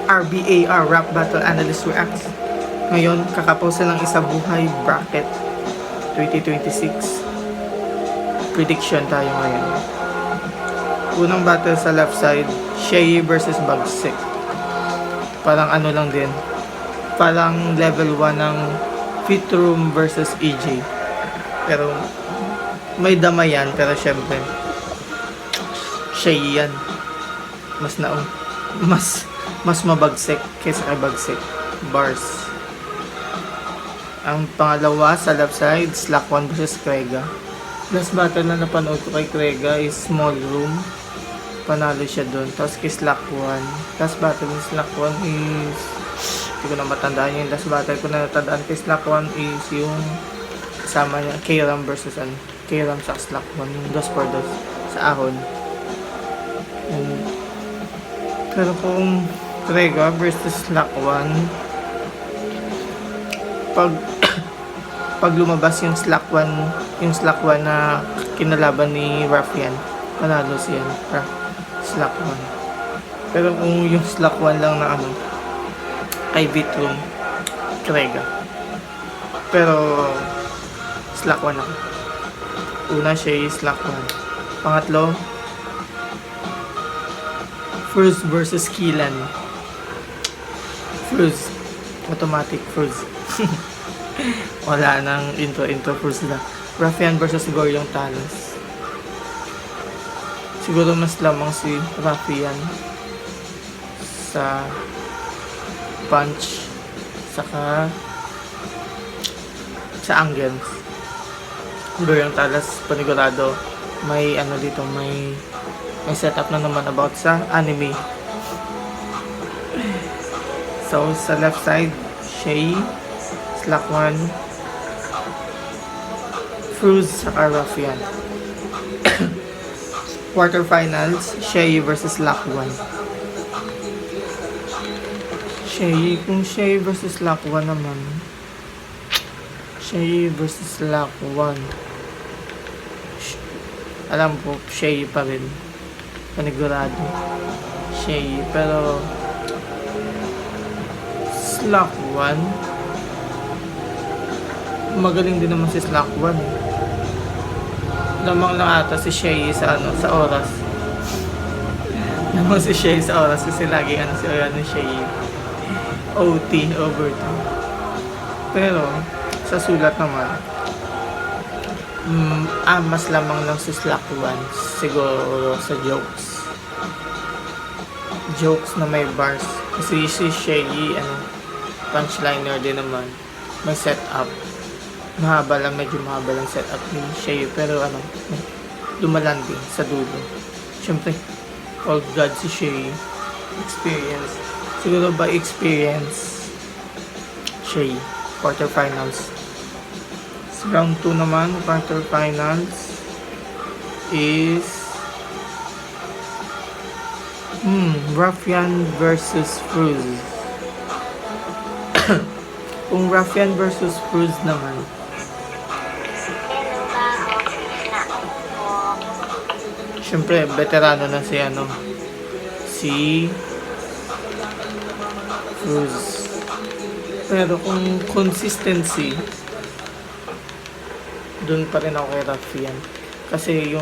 RBAR, Rap Battle Analyst Reacts. Ngayon, kakapost ng isa buhay bracket 2026. Prediction tayo ngayon. Unang battle sa left side, Shay versus Bagsik. Parang ano lang din. Parang level 1 ng Fit Room versus EJ. Pero may dama yan, pero syempre Shay yan. Mas mabagsik kaysa kay Bagsik. Bars. Ang pangalawa sa left side, Slack 1 versus Krega. Last battle na napanood ko kay Krega is Small Room. Panalo siya doon. Tapos kay Slack 1. Last battle ni Slack 1 is... Hindi ko na matandaan yung last battle ko na natandaan kay Slack 1 is yung kasama niya, K-Ram versus K-Ram sa Slack 1. Yung 2x2 sa ahon. Pero kung Krega versus Slack 1, pag lumabas yung Slack 1 na kinalaban ni Ruffian, panalo siya Slack 1. Pero kung yung Slack 1 lang na kay Bitroom, Krega. Pero Slack 1 ako. Una siya yung Slack 1. Pangatlo, Fruz versus Killan. Fruz. Automatic Fruz. Wala nang intro Fruz na. Ruffian versus Goryong Talos. Siguro mas lamang si Ruffian sa punch saka sa angles. Goryong Talos panigurado may dito, may setup na naman about sa anime. So sa left side, Shay, Slack 1, Fruz saka Ruffian. Quarterfinals, Shay versus Slack 1. Kung Shay versus Slack 1 naman, Shay versus Slack 1, alam ko Shay pa rin, panigurado Shay. Pero Slack 1, magaling din naman si Slack 1. Lamang lang ata si Shay sa oras. Lamang si Shay sa oras kasi lagi si Shay OT, overtime. Pero sa sulat naman, mas lamang lang si Slack 1 siguro sa jokes na may bars. Kasi si Shay punchliner din naman, may setup, medyo mahaba lang setup ni Shay, pero dumalan din sa dulo. Syempre all God si Shay. Experience, siguro by experience Shay. Quarterfinals. Round 2 naman, quarterfinals is Ruffian versus Fruz. Kung Ruffian versus Fruz naman, syempre veterano na si Fruz. Pero kung consistency, dun pa rin ako kay Ruffian. Kasi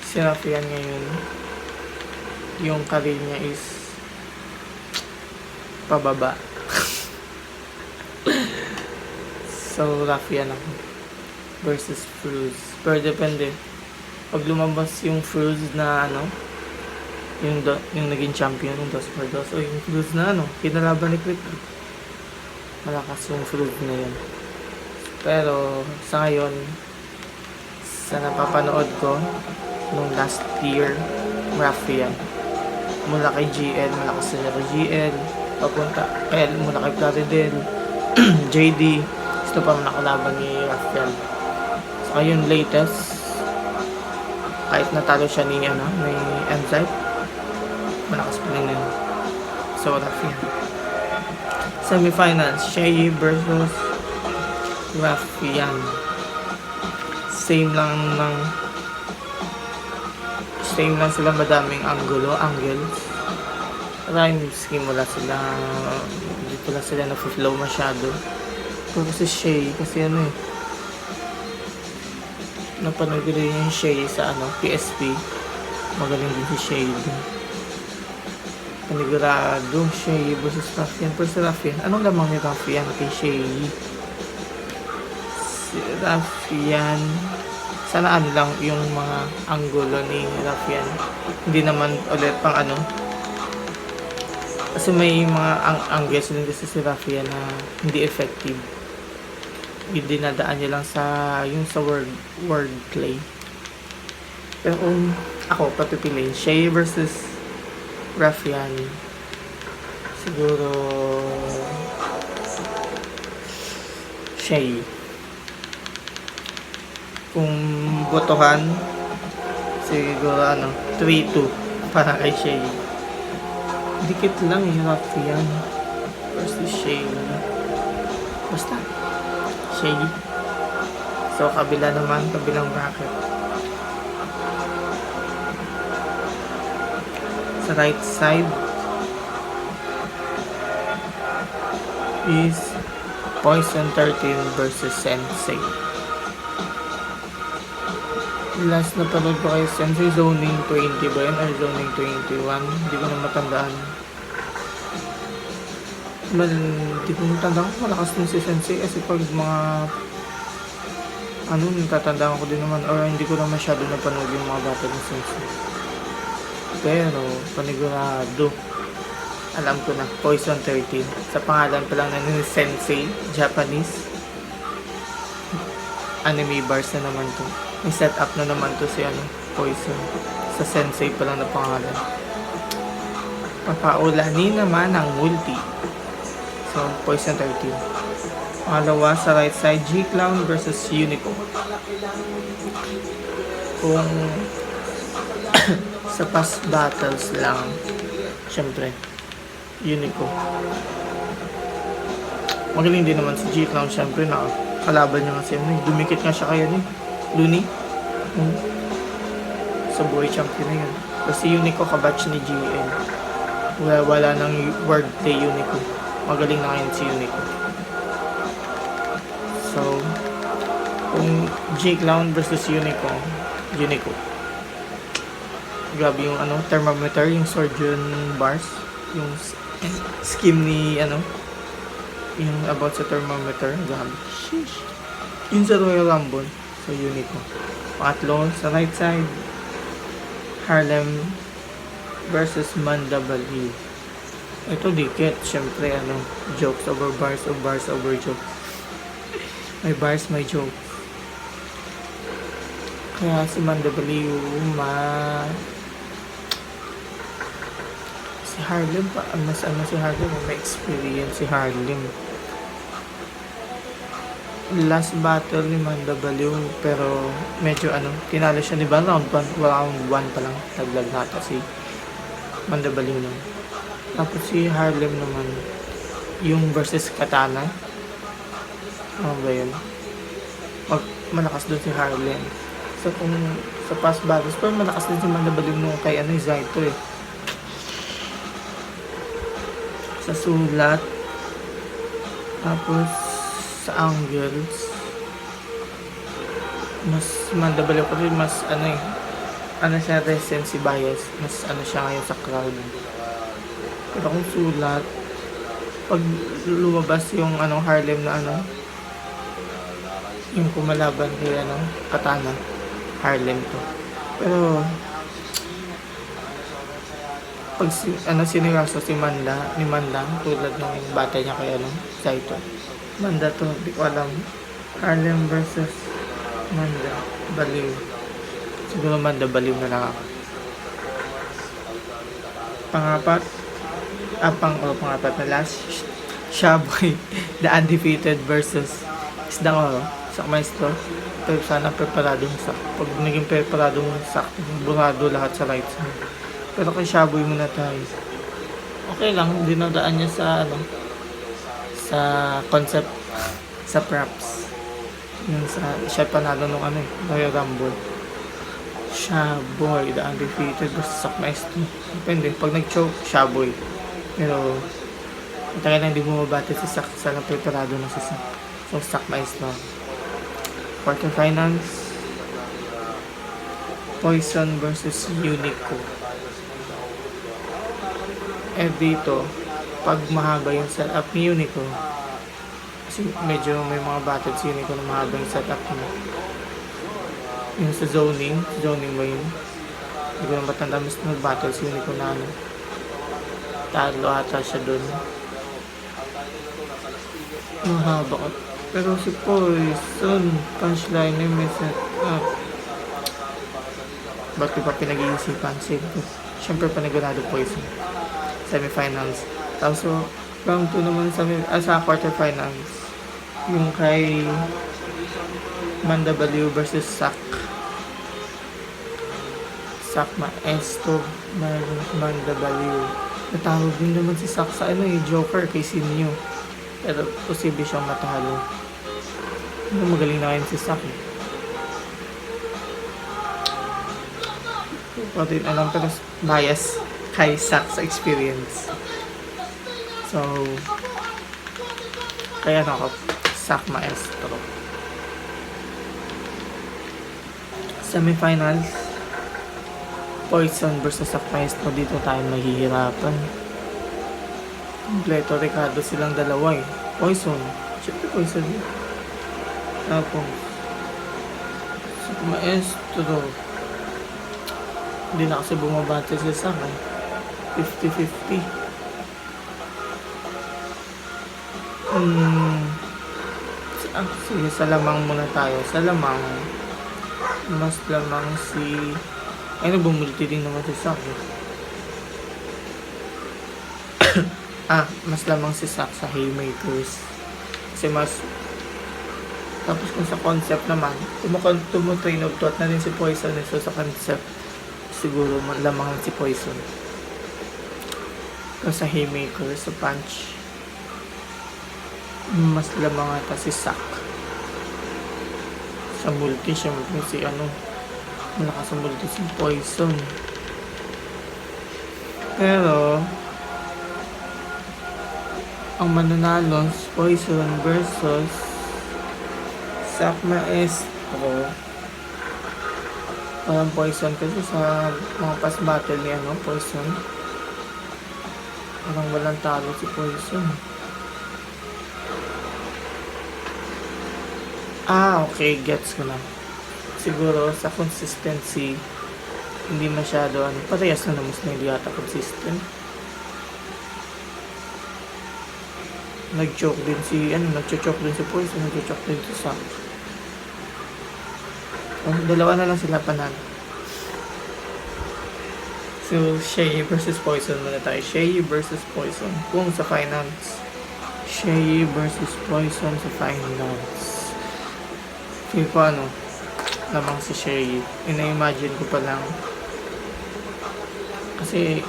si Ruffian ngayon, yung career niya is pababa. So Ruffian ako versus Fruz. Pero depende. Pag lumabas yung Fruz na yung naging champion ng 2x2 o yung Fruz na kinalaban ni Quick, malakas yung Fruz na yun. Pero sa ngayon, sa napapanood ko nung last year, Ruffian mula kay GL, malakas na kay GL, papunta mula kay Plaridel, JD, gusto pa nakalaban ni Ruffian. So yung latest, kahit natalo siya ni Enzyte, malakas pa rin yun. So Ruffian. Semifinals, Shay versus Ruffian. Same lang ng same lang sila, madaming angles. Maraming scheme, wala sila, hindi pala sila na-flow masyado. Pero si Shay, kasi ano eh, napanood ko din yung Shay sa PSP. Magaling din si Shay din. Panigurado, Shay versus Raffian. Pero si Raffian, anong lamang ni Raffian kay Shay? Si Raffian, sana ano lang yung mga anggulo ni Raffian. Hindi naman ulit pang kasi may mga angles din kasi si Raffian na hindi effective. Hindi nadaan niya lang sa word play. Pero kung ako papipiliin, Shay versus Raffian, siguro Shay. Kung botohan, siguro 3-2 para kay Shay. Dikit lang yung Raffian versus Shay. Basta Shay. So kabilang bracket. Sa right side is Poison 13 versus Sensei. Last na panood ko kay Sensei, Zoning 20 ba yun? Or Zoning 21? Hindi ko na matandaan. Hindi ko matandaan kung malakas din si Sensei kasi pag mga natatandaan ko din naman, or hindi ko na masyado napanood yung mga battle ni Sensei. Pero panigurado, alam ko na, Poison 13. Sa pangalan pa lang na Sensei, Japanese. Anime bars na naman to. May setup na naman to si Poison. Sa Sensei pa lang na pangalan. Papaulanin naman ang multi. So, Poison 13. Pangalawa sa right side, G-Clown versus Unico. Kung sa past battles lang, syempre Unico. Magaling din naman si G-Clown, syempre kalaban niya kasi dumikit nga siya kaya ni Looney. Sa buhay champion na yun. Kasi Unico kabatch ni GN. Wala nang wordplay Unico. Magaling na ngayon si Unico. So, kung G-Clown versus Unico, grabe yung thermometer, yung Surgeon bars, yung scheme ni yung about sa thermometer, grabe. Sheesh. Yung sa Royal Rumble, so Unico. Pangatlo, sa right side, Harlem versus Manda Baliw. Ito dikit, syempre jokes over bars, or bars over jokes. May bars, may jokes. Kaya si Manda Baliw si Harlem pa, mas si Harlem, may experience si Harlem. Last battle ni Manda Baliw, pero medyo tinalo siya, diba? Round 1 pa lang, taglag nata si Manda Baliw nun. Tapos si Harlem naman, yung versus Katana. Ano ba yun? Malakas doon si Harlem. So kung sa past battles, pero malakas din si Manda Baliw nung kay Zaito eh. Sa sulat, tapos sa angles, mas Manda Baliw ko rin, mas siya recency bias, mas siya ngayon sa crowd. Pero kung sulat, pag lumabas yung Harlem na yung kumalaban kay Katana, Harlem to. Pero pag siniraso ni Manda, tulad ng battle niya kay Zaito. Manda to, di ko alam. Harlem versus Manda Baliw. Siguro Manda Baliw na lang ako. Pangapat na last, Shaboy, the undefeated versus Isdang Oro, sa Maestro. Pero sana preparadong sak. Pag naging preparadong sak, burado lahat sa right side. Pero kay Shaboy muna tayo. Okay lang, dinadaan niya sa concept, sa props. Yung siya panalo nung Royal Rumble. Shaboy, the undefeated versus Sak Maestro. Depende. Pag nag-choke, Shaboy. Pero, matagal na hindi bumabati si Sak sa preparado na si Sak. So, Sak Maestro. Quarterfinals, Poison versus Unico. Dito, pag mahaba yung setup ni Unico, kasi medyo may mga battle si Unico na mahaba yung setup niya. Yung sa zoning ba yun? Hindi ko na matanda, mas nag-battle si Unico na ano. Talo ata siya dun. Mahaba ka. Pero si Poison, punchline niya may setup. Ba't di pa pinag-iisipan? Siyempre panigurado Poison. Semifinals. Tapos round 2 naman sa quarterfinals. Yung kay Manda Baliw versus Sak Maestro Manda Baliw. Natawag din naman si Sak sa Joker kay Sinyo. Pero posible siyang matalo. Magaling na kayo si Sak din alam, pero bias kay Sak sa experience. So, kaya ako, Sak Maestro. Semifinals, Poison versus Sak Maestro. Dito tayo mahihirapan. Kompleto Ricardo silang dalawa eh. Poison. Siyempre Poison yun. Tapos, Sak Maestro. Hindi na kasi bumabati si Sak eh. 50-50. Sige, sa lamang muna tayo. Sa lamang, mas lamang si... bumulti din naman si Sak eh. Mas lamang si Sak sa Haymakers. Kasi mas... Tapos kung sa concept naman, tumutrain of thought na rin si Poison eh. So sa concept, siguro lamang si Poison. Pero sa Haymaker, sa punch, mas lamang ata si Sak. Sa multi, syempre si malakas sa multi si Poison. Pero, ang mananalo si Poison versus Sak Maestro. Parang Poison kasi sa mga past battle ni Poison. Parang walang talo si Poison. Okay, gets ko na. Siguro sa consistency, hindi masyado parehas na naman na hindi yata consistent. Nag-choke din si Poison, nag-choke din si Sak. Dalawa na lang sila panalo. So, Shay versus Poison muna tayo. Shay versus Poison. Kung sa finals. Shay versus Poison sa finals. Feel ko lamang si Shay. Ina-imagine ko pa lang. Kasi,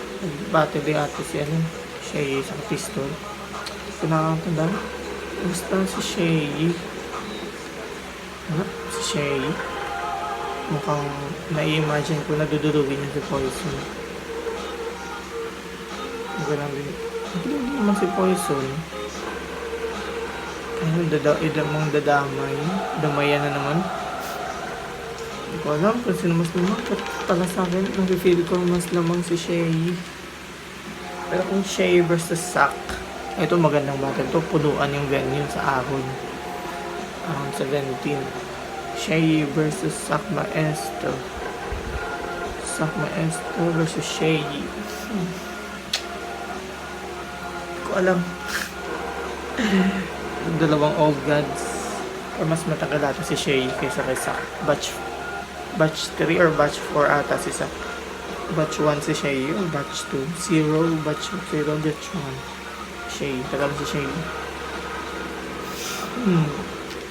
battle din ate si Shay sa pistol. Kung nakakatanda. Basta si Shay. Si Shay. Mukhang na-imagine ko na dudurugin niya si Poison. Magalang din. Hindi naman si Poison. Idamang dadamay. Damayan na naman. Hindi ko alam kung sino mas lamang. Pala sa akin, nag-feel ko mas lamang si Shay. Pero kung Shay versus Sak, ito magandang battle. Ito punuan yung venue sa Ahon. Ahon 17. Shay versus Sak Maestro. Sak Maestro versus Shay. Hindi ko alam. Dalawang old gods. Or mas matagal ata si Shay kaysa kay Sak. Batch 3 or batch 4 ata si Sak. Batch 1 si Shay or batch 2. Batch 0, batch 1. Shay. Tagal si Shay.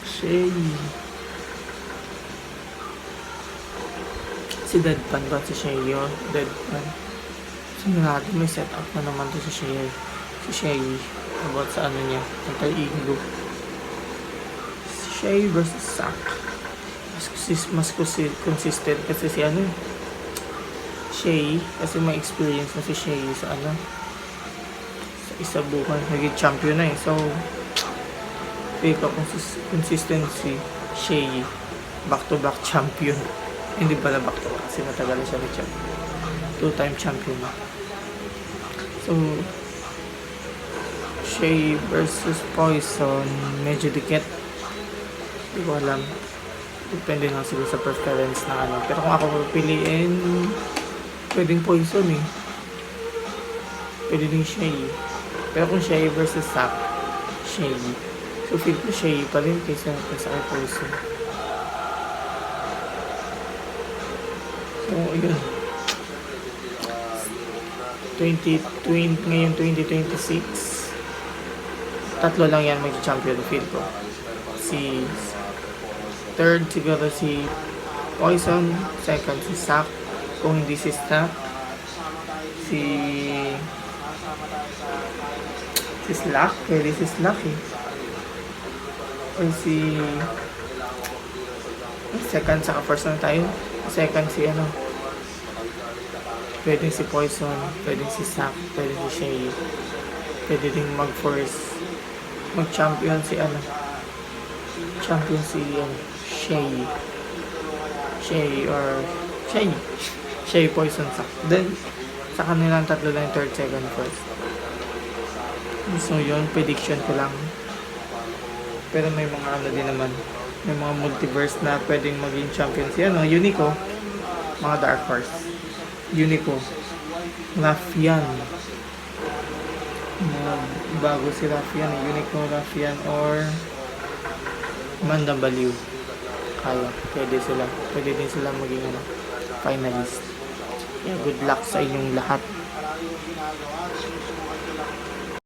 Shay. Si Deadpan ba si Shay yun? Deadpan. Sigurado may setup na naman to si Shay. Si Shay. About sa niya. Anti-ego. Si Shay versus Sak. consistent kasi si ano, Shay, kasi may experience na si Shay sa ano, sa isa bukan, naging champion na eh. So, fake consistency, Shay, back-to-back champion. Hindi pala back-to-back kasi matagal na siya na champion. 2-time champion na. So, Shay versus Poison, medyo dikit. Hindi ko alam. Depende lang siguro sa preference na ano. Pero kung ako pipiliin, pwedeng Poison eh. Pwede din Shay. Pero kung Shay versus Zack, Shay. So feel ko Shay pa rin kaysa kay Poison. So yun. 2020, ngayon 2026. Tatlo lang yan mag-champion feel ko. Si third siguro si Poison, second si Zack. Kung hindi si Zack, si Slack, pwede si Slack eh. Or si second saka first na tayo. Second si ano, pwede si Poison, pwede si Zack, pwede si Shay. Pwede ding mag-first, mag-champion si ano, champion si Shay, Poison, Zack. Then, sa kanilang tatlo lang, third, second, first. So, yun, prediction ko lang. Pero may mga ano din naman, may mga multiverse na pwedeng maging champion si ano, Unico, mga Dark Horse. Unico, Rafian. Bago si Rafian, Unico, Rafian, or Amanda Baliw. Kaya, pwede din sila maging ano, finalist. Yeah, good luck sa inyong lahat.